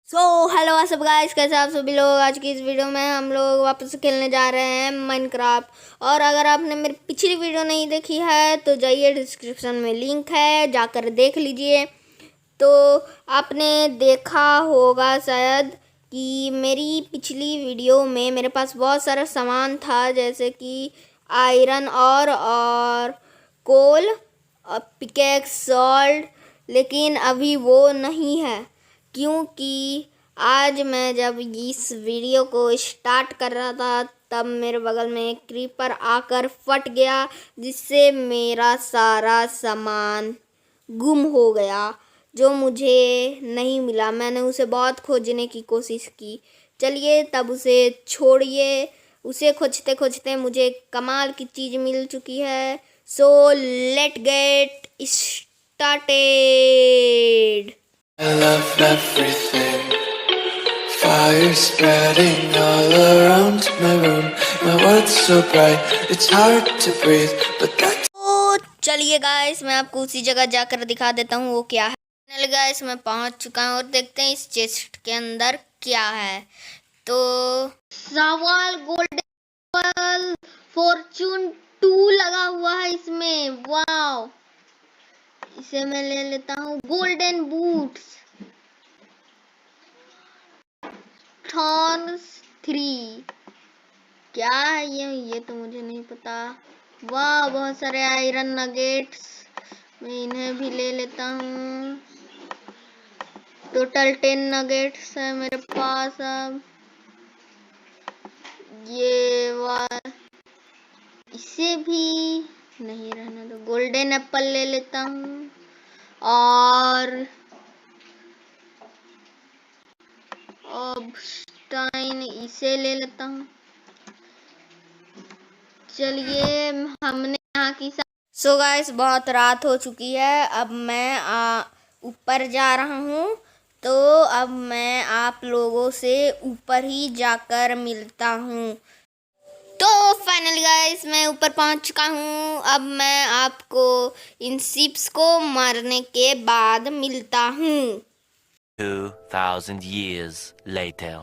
Hello सब guys, कैसे आप सभी लोग। आज की इस वीडियो में हम लोग वापस खेलने जा रहे हैं माइनक्राफ्ट। और अगर आपने मेरी पिछली वीडियो नहीं देखी है तो जाइए, डिस्क्रिप्शन में लिंक है, जाकर देख लीजिए। तो आपने देखा होगा शायद कि मेरी पिछली वीडियो में मेरे पास बहुत सारा सामान था, जैसे कि आयरन और कोल और पिकेक्स, सॉल्ट, लेकिन अभी वो नहीं है, क्योंकि आज मैं जब इस वीडियो को स्टार्ट कर रहा था तब मेरे बगल में एक क्रीपर आकर फट गया, जिससे मेरा सारा सामान गुम हो गया, जो मुझे नहीं मिला। मैंने उसे बहुत खोजने की कोशिश की। चलिए तब उसे छोड़िए, उसे खोजते खोजते मुझे कमाल की चीज़ मिल चुकी है। So let get started. I love everything. Fire spreading all around my room. My world's so bright, it's hard to breathe, but that's... तो चलिए गाइस, मैं आपको उसी जगह जाकर दिखा देता हूँ वो क्या है। फाइनली गाइस, मैं पहुँच चुका हूँ और देखते हैं इस चेस्ट के अंदर क्या है। तो सवाल गोल्डन फॉर्चून 2 लगा हुआ है इसमें। वाओ, इसे मैं ले लेता हूँ। गोल्डन बूट्स, थॉर्न्स 3, क्या है ये तो मुझे नहीं पता। वाह, बहुत सारे आयरन नगेट्स, मैं इन्हें भी ले लेता हूँ। टोटल 10 नगेट्स है मेरे पास। अब ये वाह, इसे भी नहीं रहने दो। गोल्डन एप्पल ले लेता हूँ और ऑब्स्टाइन इसे ले लेता हूँ। चलिए, हमने यहाँ की सो गाइस, बहुत रात हो चुकी है। अब मैं ऊपर जा रहा हूँ। तो अब मैं आप लोगों से ऊपर ही जाकर मिलता हूँ। तो फाइनली गाइस, मैं ऊपर पहुँच चुका हूँ। अब मैं आपको इन शिप्स को मारने के बाद मिलता हूँ। 2000 years later.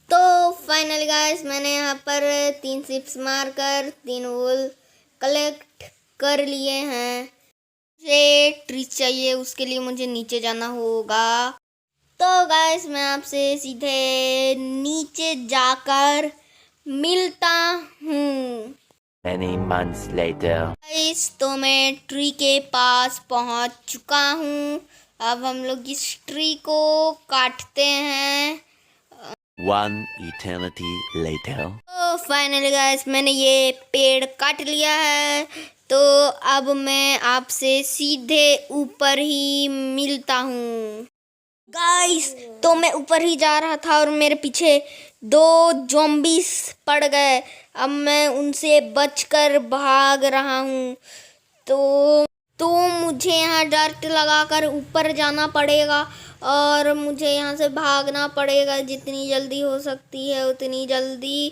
तो फाइनली गाइस, मैंने यहाँ पर 3 शिप्स मारकर 3 वूल कलेक्ट कर लिए हैं। मुझे ट्री चाहिए, उसके लिए मुझे नीचे जाना होगा। तो गाइस, मैं आपसे सीधे नीचे जाकर मिलता हूँ। Many months later. गाइस, तो मैं ट्री के पास पहुँच चुका हूँ। अब हम लोग इस ट्री को काटते हैं। One eternity later. तो फाइनली गाइस, मैंने ये पेड़ काट लिया है। तो अब मैं आपसे सीधे ऊपर ही मिलता हूँ। गाइस, तो मैं ऊपर ही जा रहा था और मेरे पीछे 2 ज़ॉम्बीज पड़ गए। अब मैं उनसे बचकर भाग रहा हूँ। तो मुझे यहाँ डर्ट लगाकर ऊपर जाना पड़ेगा और मुझे यहाँ से भागना पड़ेगा जितनी जल्दी हो सकती है उतनी जल्दी।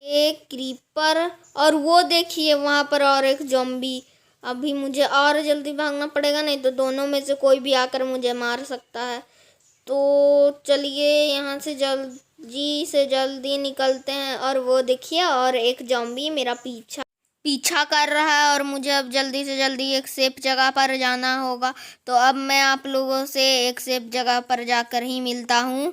एक क्रीपर, और वो देखिए वहाँ पर और एक ज़ॉम्बी। अभी मुझे और जल्दी भागना पड़ेगा, नहीं तो दोनों में से कोई भी आकर मुझे मार सकता है। तो चलिए यहाँ से जल्दी से जल्दी निकलते हैं। और वो देखिए, और एक ज़ॉम्बी मेरा पीछा कर रहा है और मुझे अब जल्दी से जल्दी एक सेफ जगह पर जाना होगा। तो अब मैं आप लोगों से एक सेफ जगह पर जाकर ही मिलता हूँ।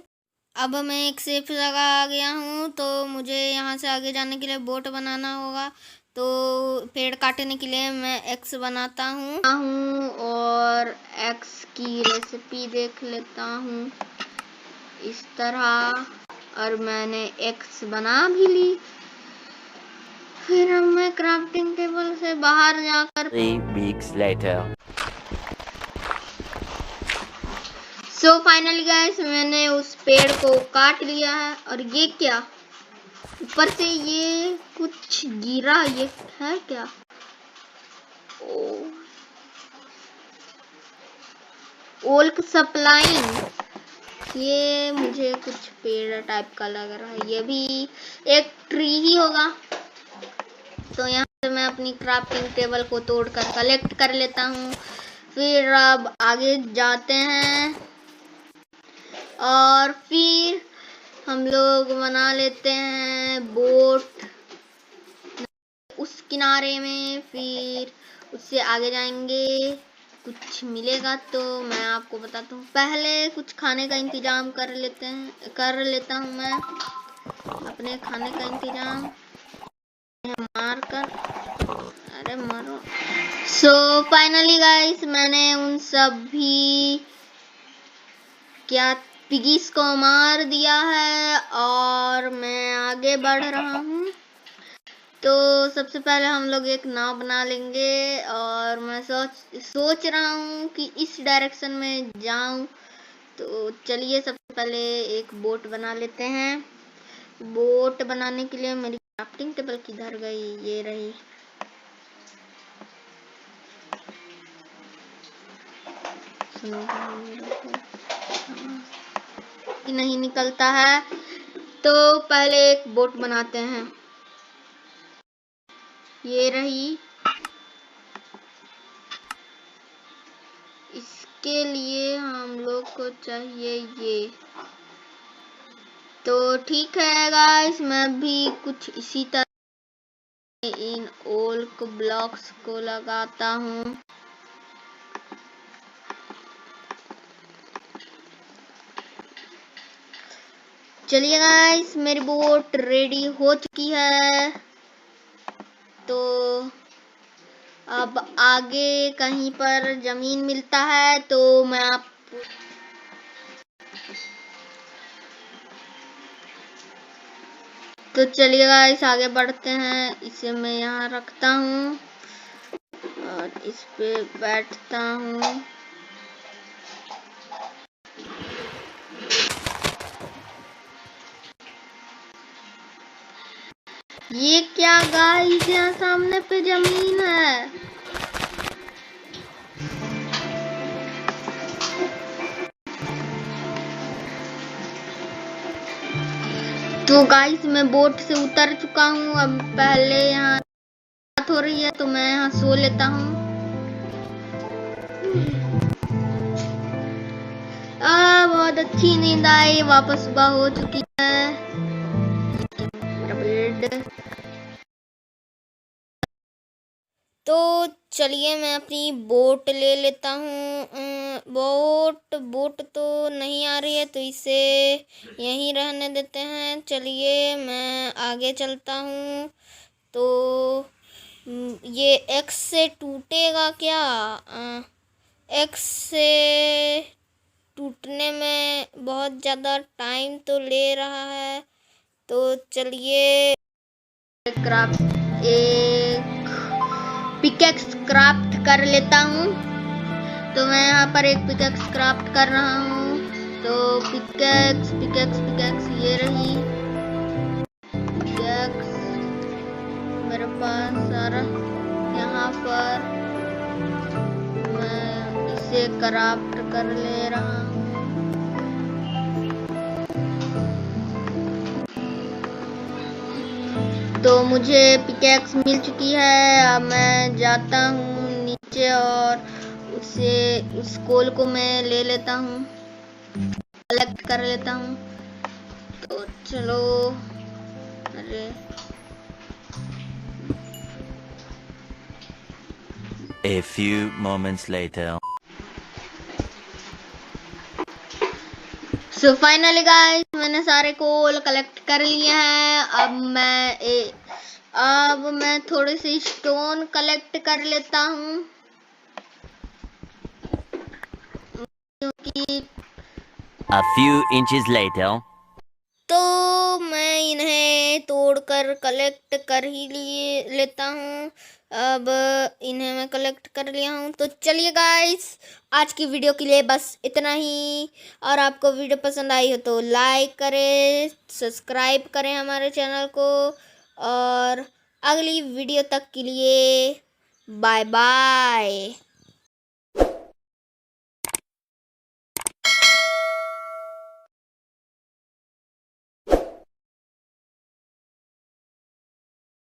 अब मैं एक सेफ जगह आ गया हूँ। तो मुझे यहाँ से आगे जाने के लिए बोट बनाना होगा। तो पेड़ काटने के लिए मैं एक्स बनाता हूँ और एक्स की रेसिपी देख लेता हूँ इस तरह, और मैंने एक्स बना भी ली। फिर अब मैं क्राफ्टिंग टेबल से बाहर जाकर 3 weeks later. So finally guys, मैंने उस पेड़ को काट लिया है। और ये क्या, ऊपर से ये कुछ गिरा, ये है क्या? ओल्क सप्लाइंग, ये मुझे कुछ पेड़ टाइप का लग रहा है। ये भी एक ट्री ही होगा। तो यहाँ से मैं अपनी क्राफ्टिंग टेबल को तोड़कर कलेक्ट कर लेता हूँ। फिर अब आगे जाते हैं। और फिर हम लोग बना लेते हैं बोट उस किनारे में। फिर उससे आगे जाएंगे, कुछ मिलेगा तो मैं आपको बताता हूँ। पहले कुछ खाने का इंतजाम कर लेता हूँ मैं अपने खाने का इंतजाम मार कर। अरे मारो। सो फाइनली गाइस, मैंने उन सभी पिगीज को मार दिया है और मैं आगे बढ़ रहा हूँ। तो सबसे पहले हम लोग एक नाव बना लेंगे और मैं सोच रहा हूँ कि इस डायरेक्शन में जाऊं। तो चलिए सबसे पहले एक बोट बना लेते हैं। बोट बनाने के लिए मेरी क्राफ्टिंग टेबल किधर गई? ये रही। नहीं निकलता है, तो पहले एक बोट बनाते हैं। ये रही। इसके लिए हम लोग को चाहिए ये। तो ठीक है गाइस, मैं भी कुछ इसी तरह इन ओल्क ब्लॉक्स को लगाता हूँ। चलिए गाइस, मेरी बोट रेडी हो चुकी है। तो अब आगे कहीं पर जमीन मिलता है तो मैं आपको तो चलिए गाइस आगे बढ़ते हैं। इसे मैं यहाँ रखता हूँ और इस पे बैठता हूँ। ये क्या गाइस, यहाँ सामने पे जमीन है। तो गाइस मैं बोट से उतर चुका हूँ। अब पहले यहाँ रात हो रही है तो मैं यहाँ सो लेता हूँ। बहुत अच्छी नींद आई। वापस सुबह हो चुकी है। बेड। तो चलिए मैं अपनी बोट ले लेता हूँ। बोट तो नहीं आ रही है तो इसे यहीं रहने देते हैं। चलिए मैं आगे चलता हूँ। तो ये एक्स से टूटेगा क्या? एक्स से टूटने में बहुत ज़्यादा टाइम तो ले रहा है। तो चलिए एक पिकेक्स क्राफ्ट कर लेता हूँ। तो मैं यहाँ पर एक पिकेक्स क्राफ्ट कर रहा हूँ। तो पिकेक्स ये रही पिकेक्स मेरे पास सारा। यहाँ पर मैं इसे क्राफ्ट कर ले रहा हूँ। तो मुझे पिकेक्स मिल चुकी है। अब मैं जाता हूँ नीचे और उस कोल को मैं ले लेता हूँ, कलेक्ट कर लेता हूँ। तो चलो। अरे A few moments later. So finally guys, मैंने सारे कोल कलेक्ट कर लिए हैं। अब मैं थोड़े से स्टोन कलेक्ट कर लेता हूँ क्योंकि A few inches later. तो मैं इन्हें तोड़कर कलेक्ट कर ही लेता हूँ। अब इन्हें मैं कलेक्ट कर लिया हूँ। तो चलिए गाइस, आज की वीडियो के लिए बस इतना ही। और आपको वीडियो पसंद आई हो तो लाइक करें, सब्सक्राइब करें हमारे चैनल को। और अगली वीडियो तक के लिए बाय बाय।